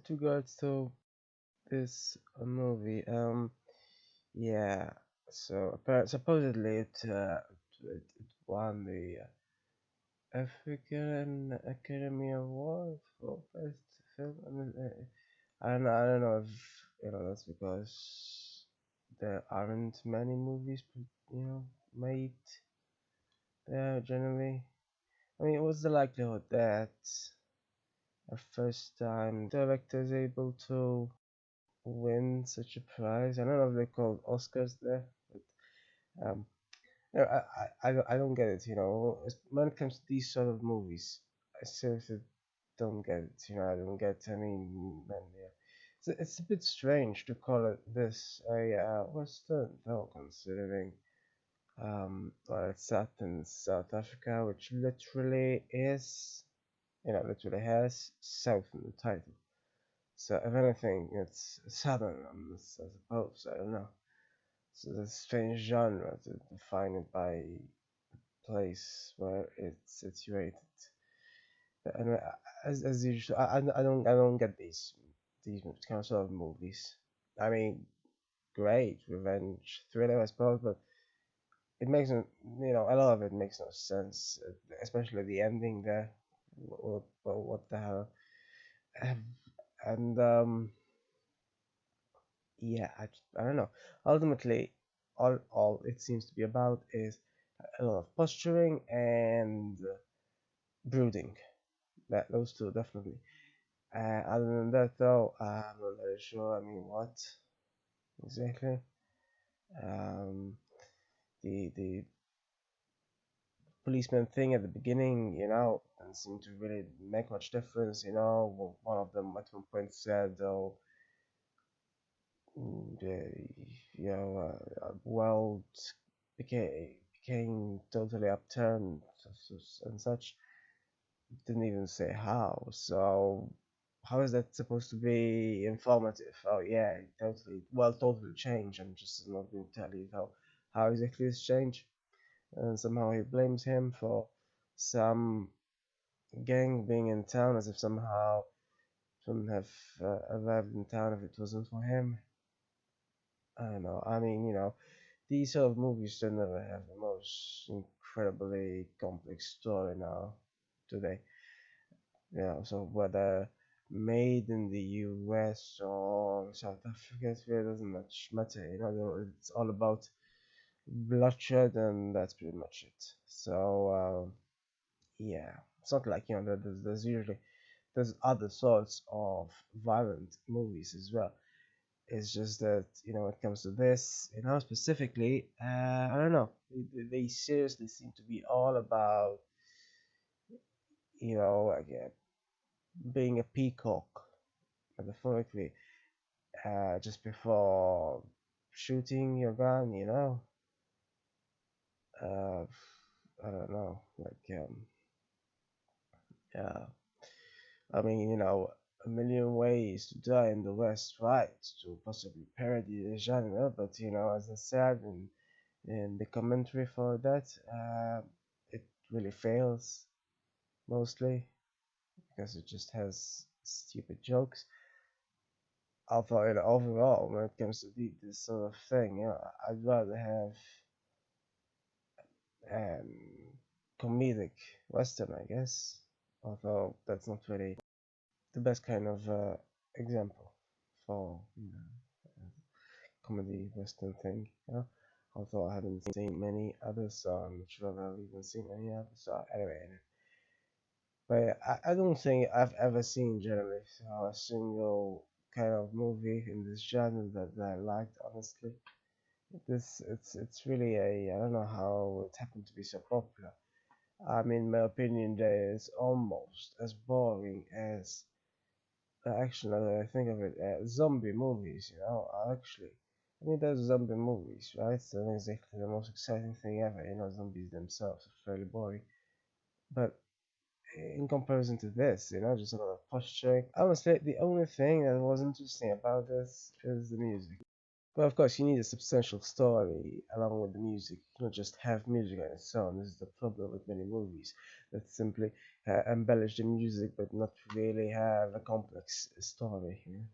with regards to this movie, yeah. So supposedly it won the African Academy Award for best film. I don't know if that's because there aren't many movies, made there generally. I mean, what's the likelihood that a first-time director is able to win such a prize? I don't know if they're called Oscars there, but no, I don't get it. When it comes to these sort of movies, I seriously don't get it. I don't get. I mean, yeah. It's a bit strange to call it this a Western film, considering well, it's set in South Africa, which literally is, literally has South in the title. So if anything, it's Southern, I suppose. I don't know. So it's a strange genre to define it by place where it's situated. And as usual, I don't get these kind of sort of movies. I mean, great revenge thriller, I suppose, but it makes no, a lot of it makes no sense, especially the ending there. What the hell? And yeah, I don't know. Ultimately, all it seems to be about is a lot of posturing and brooding. Those two definitely. Other than that, though, I'm not very sure. I mean, what exactly? Um, the policeman thing at the beginning, doesn't seem to really make much difference. One of them at one point said, "Oh, the world became totally upturned and such." Didn't even say how. So how is that supposed to be informative? Oh yeah, totally changed. I'm just not going to tell you how exactly it's changed. And somehow he blames him for some gang being in town, as if somehow shouldn't have arrived in town if it wasn't for him. I don't know. I mean, these sort of movies don't never have the most incredibly complex story now today. So whether made in the US or South Africa, it really doesn't much matter. It's all about bloodshed, and that's pretty much it. So yeah, it's not like there's usually there's other sorts of violent movies as well. It's just that when it comes to this, specifically, I don't know. They seriously seem to be all about like being a peacock, metaphorically, just before shooting your gun. Uh, I don't know, like yeah. I mean, a million ways to die in the West, right? To possibly parody the genre, but as I said in the commentary for that, it really fails mostly because it just has stupid jokes. Although, overall, when it comes to this sort of thing, I'd rather have um, comedic western, I guess. Although that's not really the best kind of example for comedy western thing. Although I haven't seen many others, so I'm not sure if I've even seen any others. So anyway, but I don't think I've ever seen generally a single kind of movie in this genre that I liked. Honestly, it's really I don't know how it happened to be so popular. I mean, in my opinion, that is almost as boring as actually, now that I think of it, zombie movies. Actually, I mean, there's zombie movies, right? So not exactly the most exciting thing ever. Zombies themselves are fairly boring, but in comparison to this, just a lot of posturing. Honestly, the only thing that was interesting about this is the music. But of course, you need a substantial story along with the music. You cannot just have music on its own. This is the problem with many movies that simply embellish the music but not really have a complex story.